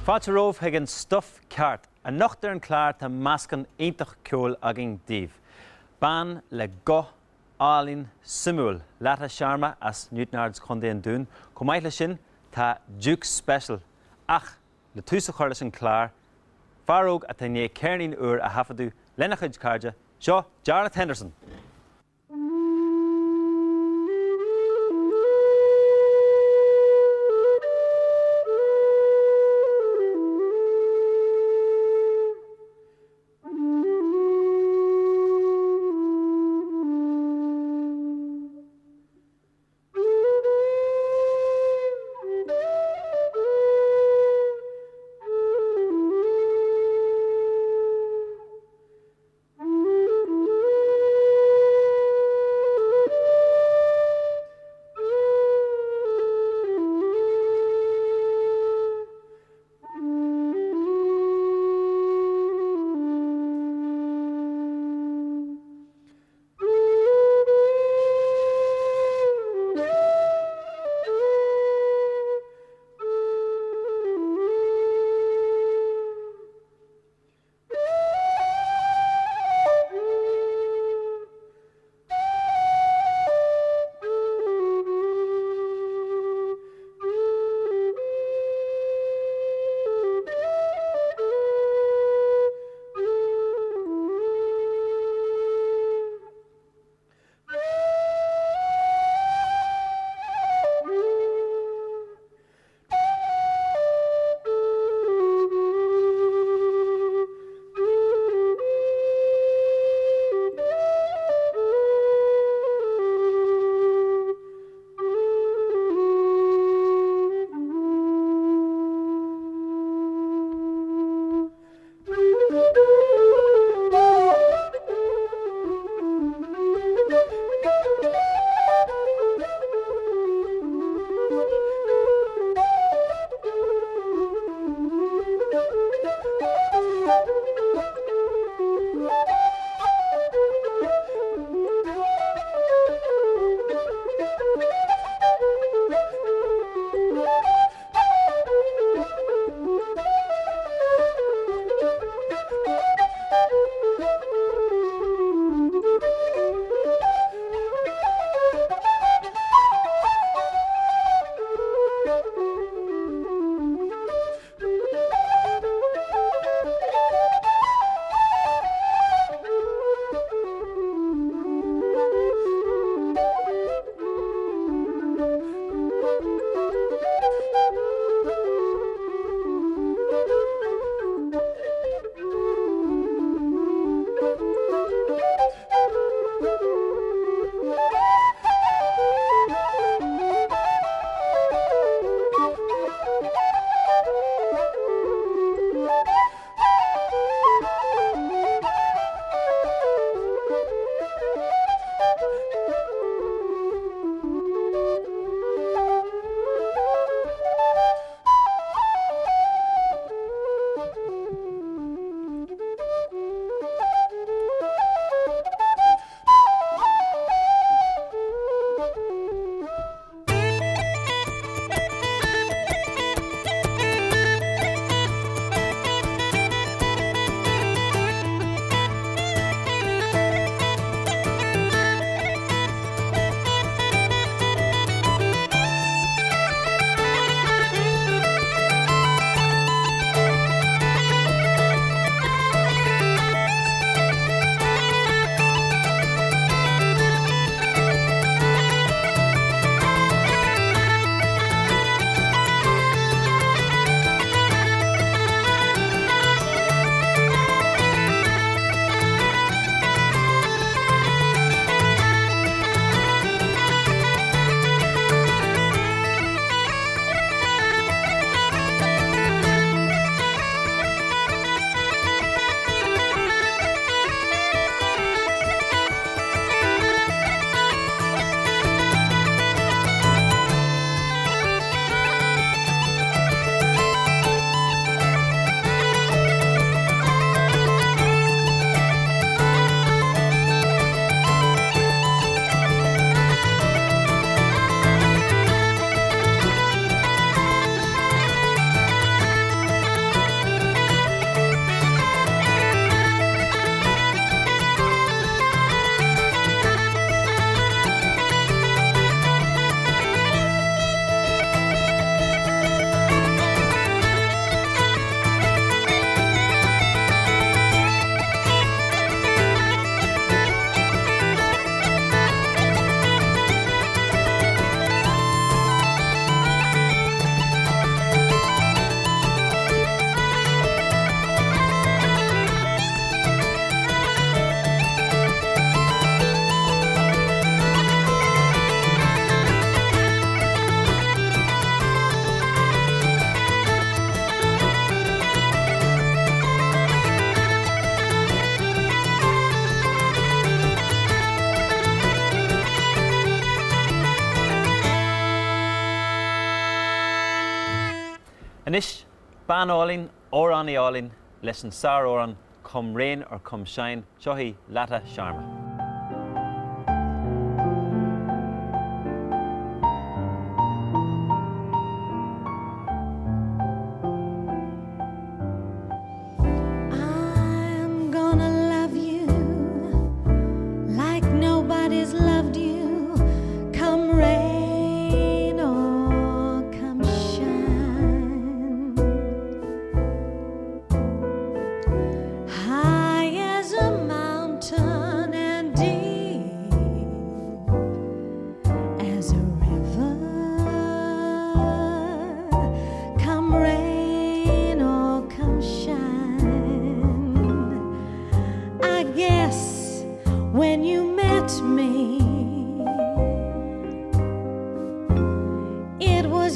Fáilte higgin Stuif Ceart, a nocht an clár tá mascan intach ceol agin díomh. Ban le go álín simúil Lata Sharma as Newtonards chundé an dún, comáile sin tá Duke Special ach le túsa chuirla an clár, faróg a tané cairnín uair a hafadú lena chuid cairde, seo Jarlath Henderson. Anish, ban Olin, Oran Olin, lesson Sar Oran, come rain or come shine, Dughi Lata Sharma.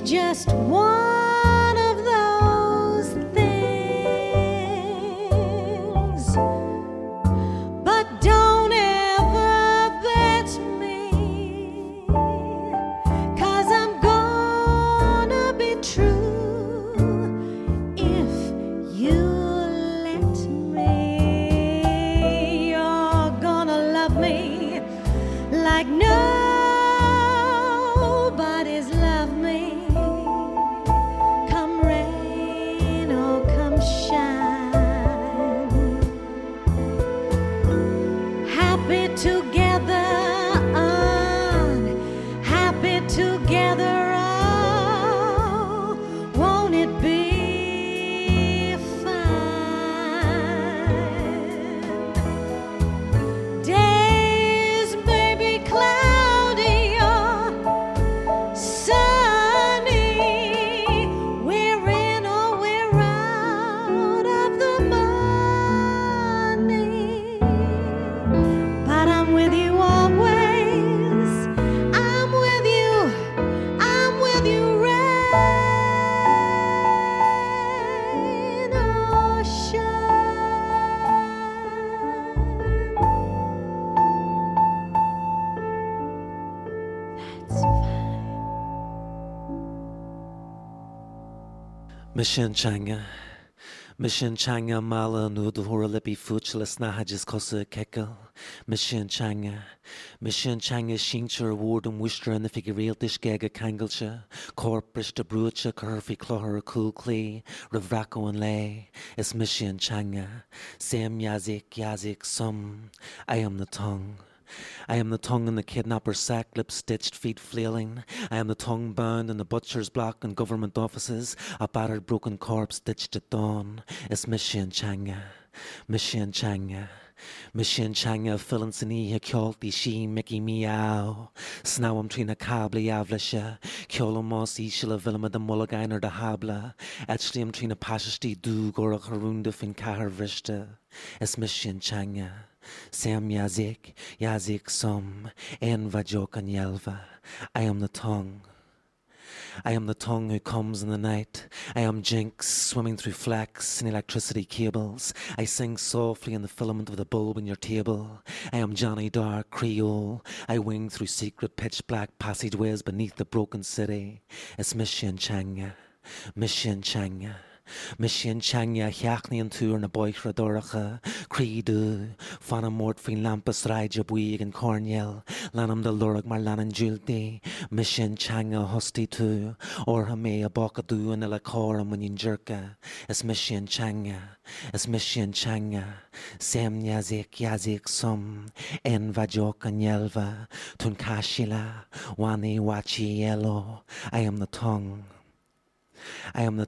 Just one of those things, but don't ever bet me, 'cause I'm gonna be true if you let me. You're gonna love me like nobody's loved me. Mishin changa mala nu the hora lippy futurelas nahajis kosa kekel. Mishin changa shincher ward and wishter and the figure dish gaga kanglesha. Corprish de brucha curfy cloher cool clee. Ravraco and lay. It's Mishin changa. Sam yazik sum. I am the tongue. I am the tongue in the kidnapper's sack, lips stitched, feet flailing. I am the tongue bound in the butcher's block in government offices. A battered, broken corpse stitched at dawn. It's Mishin Changa. Mishin Changa, filling sini, a kjolti, she, Mickey meow. Snowam trina cabli avlisha. Kjolo mosi, shilla vilma de mulligainer de habla. Atchlium trina pashasti, dug or a harunda fin kahar vrishta. It's Mishin Changa. Sam yazik sum, en vajokan yelva. I am the tongue. I am the tongue who comes in the night. I am Jinx, swimming through flax and electricity cables. I sing softly in the filament of the bulb in your table. I am Johnny Dark, Creole. I wing through secret pitch black passageways beneath the broken city. It's Mishin Changa. Mishin Changa, Hyachni and Tour and a boy for a Doracha, Creedu, Fana Mort fin Lampas Raja Buig and Cornell, Lanam de Lurag Marlan Julti, Mishin Changa Hosti tu, or Hame a Bokadu and a Lacoram when Jerka, it's Mishin Changa, Sam yazik sum, En Vajok and Yelva, Tunkashila, Wani Wachi Yellow, I am the tongue. I am the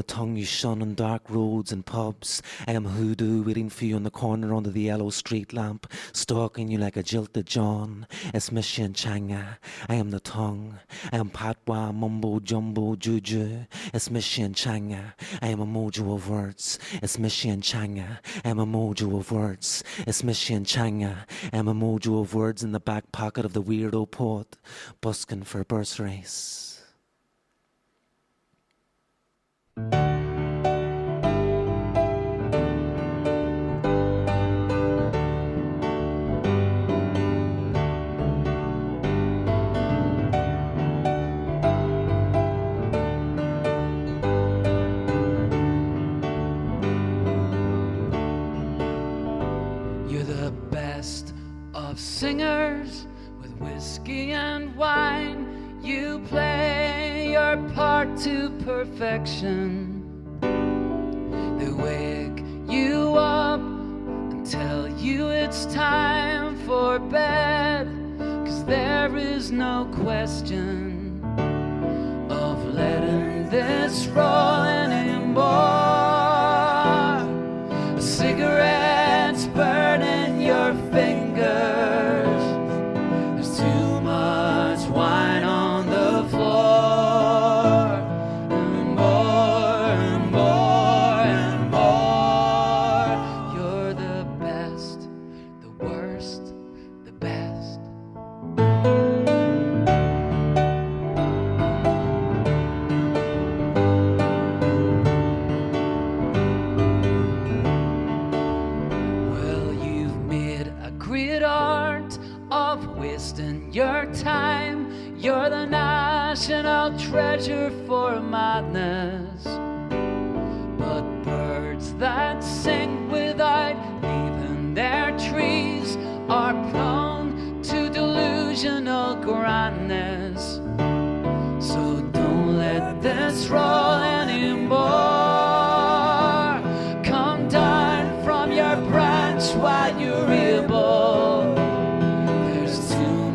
tongue you shun on dark roads and pubs. I am hoodoo waiting for you on the corner under the yellow street lamp, stalking you like a jilted John. It's Mishin Changa. I am the tongue. I am Patwa, Mumbo, Jumbo, Juju. It's Mishin Changa. I am a mojo of words. It's Mishin Changa. I am a mojo of words. It's Mishin Changa. I am a mojo of words in the back pocket of the weirdo poet, busking for bursaries. singers with whiskey and wine. You play your part to perfection. They wake you up and tell you it's time for bed, 'cause there is no question of letting this roll anymore. Cigarettes burning your fingers. There's too much wine on the floor. And more and more and more. You're the best, the worst, the best. Wasting your time, you're the national treasure for madness. But birds that sing without leaving their trees are prone to delusional grandness. So don't let this roll anymore. Come down from your branch while you're able.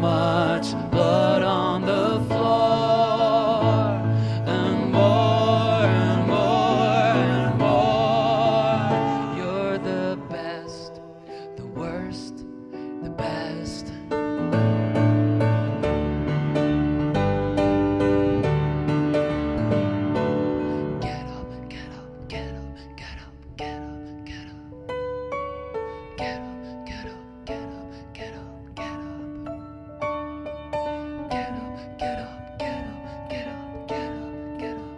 Much blood on the floor, and more and more and more. You're the best, the worst, the best. Get up, get up, get up, get up, get up, get up. Get up, get up, get up, get up, get up. Get up, get up, get up, get up, get up, get up.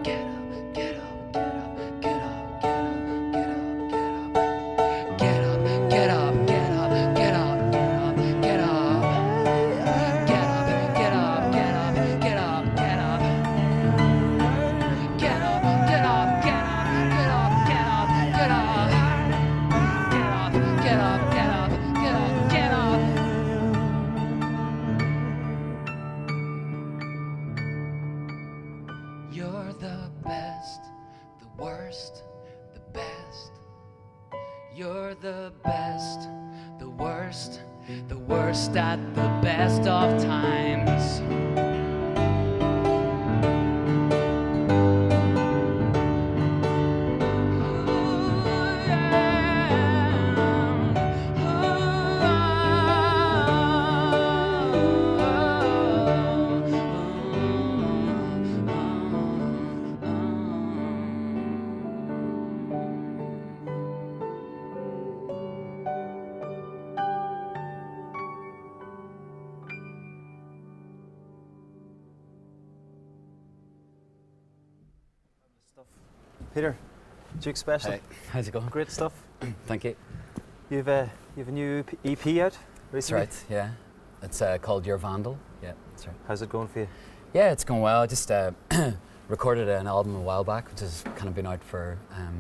Get up, get up, get up, get up, get up, get up, get up. Get up, get up, get up, get up, get up, get up. Get up, get up, get up, get up, get up. Get up, get up, get up, get up, get up, get up. Get up, get up, get up, get up, get up. You're the best, the worst, the best. You're the best, the worst at the best of times. Peter, Duke Special. Hey, how's it going? Great stuff. Thank you. You've a new EP out That's recently? right, yeah. It's called Your Vandal. Yeah, that's right. How's it going for you? Yeah, it's going well. I just recorded an album a while back, which has kind of been out for a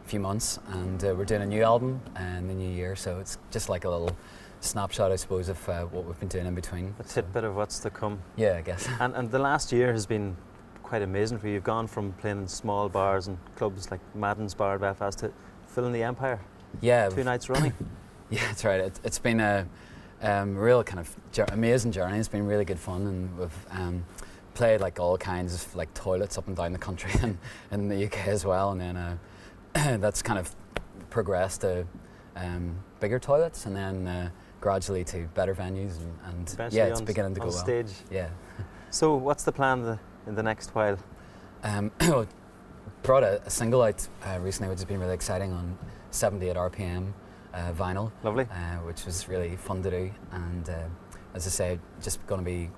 few months, and we're doing a new album in the new year, so it's just like a little snapshot, I suppose, of what we've been doing in between. A tidbit of what's to come. Yeah, I guess. And the last year has been quite amazing for you. You've gone from playing in small bars and clubs like Madden's Bar in Belfast to filling the Empire. Yeah. 2 nights running. Yeah, that's right. It's been a real kind of amazing journey. It's been really good fun, and we've played like all kinds of like toilets up and down the country and in the UK as well. And then that's kind of progressed to bigger toilets, and then gradually to better venues, and yeah, it's beginning to go well. On stage. Yeah. So what's the plan in the next while? Brought a single out recently, which has been really exciting, on 78 RPM vinyl. Lovely. Which was really fun to do, and as I say, just going to be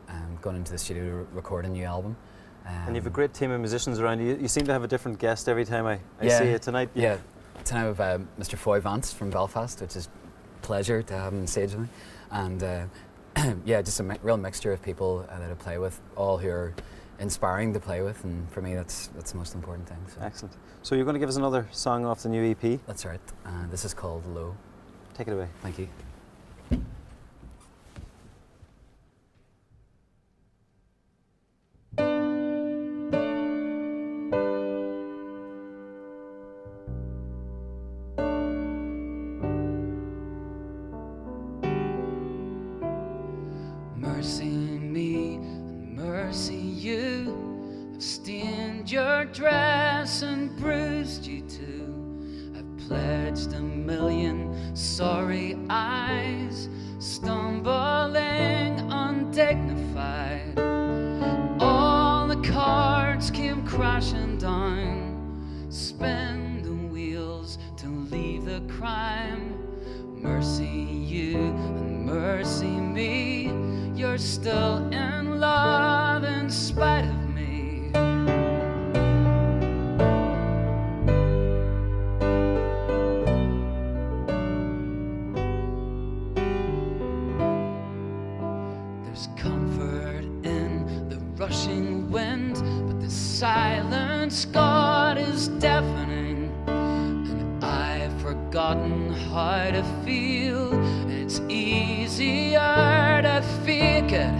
going into the studio to record a new album. And you have a great team of musicians around you. You seem to have a different guest every time I see you. Tonight. Yeah, tonight we have Mr. Foy Vance from Belfast, which is a pleasure to have him on stage with me, and yeah, just a real mixture of people that I play with, all who are inspiring to play with, and for me that's the most important thing. So. Excellent. So you're going to give us another song off the new EP? That's right. This is called Low. Take it away. Thank you. stained your dress and bruised you too. I've pledged 1,000,000 sorry eyes, stumbling undignified. All the cards came crashing down. Spin the wheels to leave the crime. Mercy you and mercy me. You're still in love in spite of me. There's comfort in the rushing wind, but the silence, God, is deafening. And I've forgotten how to feel. It's easier to fake it.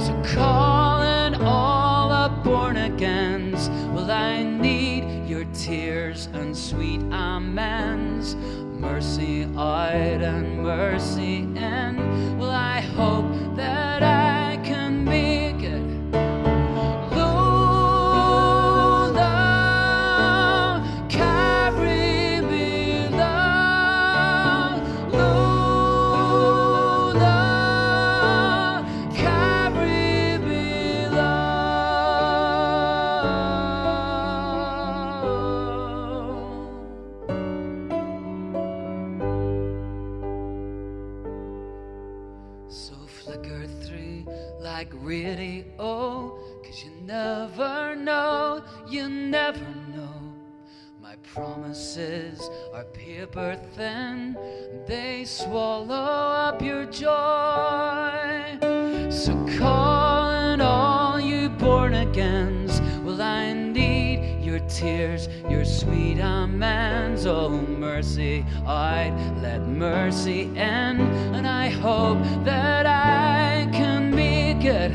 So calling all the born-agains, well, I need your tears and sweet amens. Mercy out and mercy in. Well, I hope that I can make it. Like radio, 'cause you never know, you never know. My promises are paper thin, they swallow up your joy. So calling all you born-agains, well, I need your tears, your sweet amens. Oh, mercy out, let mercy in. And I hope that I can make it.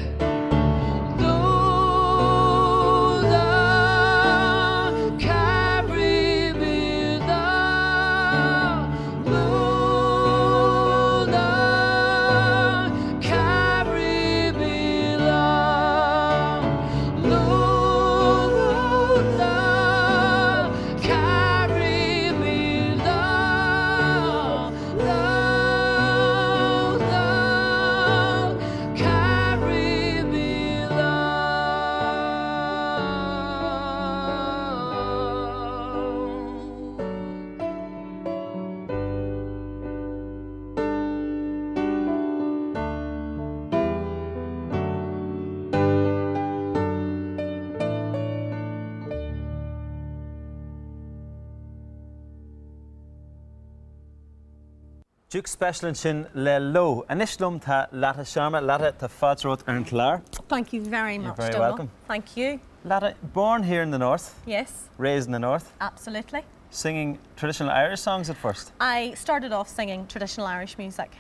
Duke special sin le lo. Anishlum ta Lata Sharma, Lata ta Fadsrot and Clar. Thank you very much, You're very Donal. welcome. Thank you. Lata, born here in the north, Yes, raised in the north, absolutely. singing traditional Irish songs at first. I started off singing traditional Irish music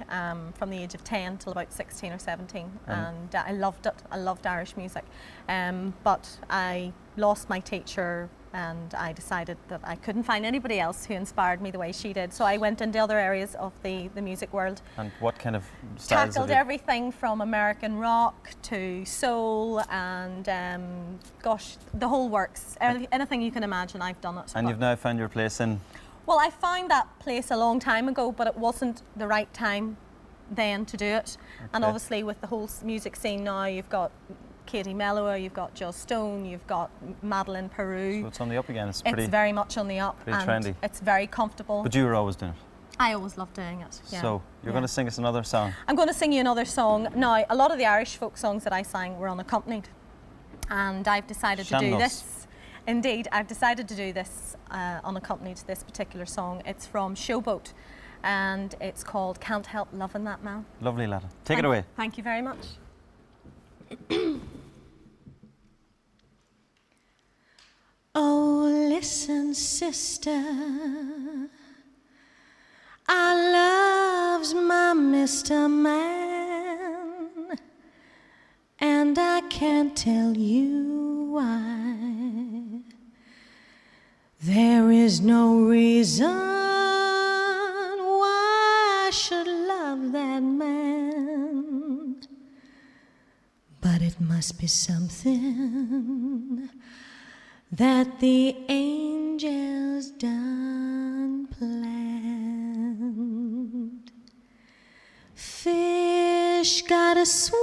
from the age of 10 till about 16 or 17, and I loved it. I loved Irish music, but I lost my teacher, and I decided that I couldn't find anybody else who inspired me the way she did. So I went into other areas of the music world. And what kind of styles? Tackled everything from American rock to soul and, gosh, the whole works. Anything you can imagine, I've done it. And you've now found your place in... Well, I found that place a long time ago, but it wasn't the right time then to do it. Okay. And obviously with the whole music scene now, you've got Katie Mellower, you've got Joe Stone, you've got Madeline Peru. So it's on the up again. It's very much on the up. Pretty trendy. It's very comfortable. But you were always doing it. I always loved doing it. Yeah. So you're going to sing us another song. I'm going to sing you another song. Now, a lot of the Irish folk songs that I sang were unaccompanied, and I've decided to do this. Indeed, I've decided to do this unaccompanied, this particular song. It's from Showboat, and it's called Can't Help Loving That Man. Lovely, Lata. Take it away. Thank you very much. Oh, listen, sister, I loves my Mr. Man, and I can't tell you why. There is no reason why I should love that man, but it must be something that the angels done planned. Fish gotta swim,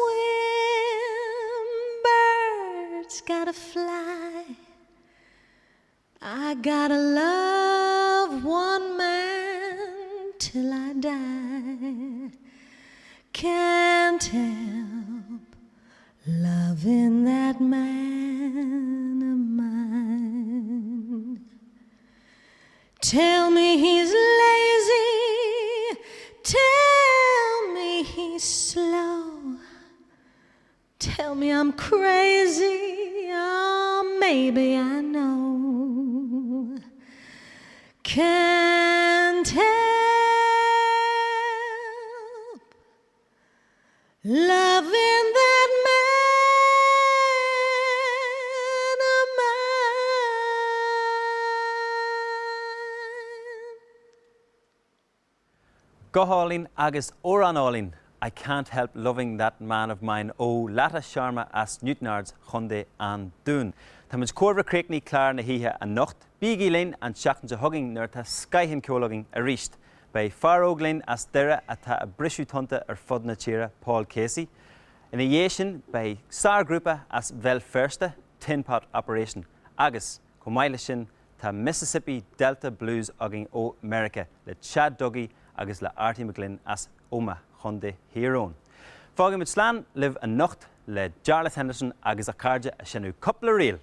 birds gotta fly. I gotta love one man till I die. Can't help loving that man of mine. Tell me he's lazy, tell me he's slow, tell me I'm crazy, oh, maybe I know. Can't help loving that man of mine. Gohalin agus Oranolin, I can't help loving that man of mine. O Lata Sharma as Newtonards Chunde and Dún. Tamid Corva Crackney Clar na Hiha and Nocht, Biggie Lane and Shackton Hugging Nerta Skyhim Kologging Arist. By Faroglin as Dera ata a Brishu Tonta or Fodna Chira Paul Casey. In a Yashin by Sar Grupa as Vel Firsta, Tin Pot Operation. Agus, Comailishin ta Mississippi Delta Blues Ugging O America. Le Chad Dughi agus le Artie McGlynn as Oma Chunde Hieron. Fogim mit Slan live a Nocht le Jarlath Henderson agus a Carja a Shenu couple reel.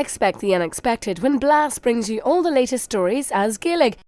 Expect the unexpected when Blast brings you all the latest stories as Gaelic.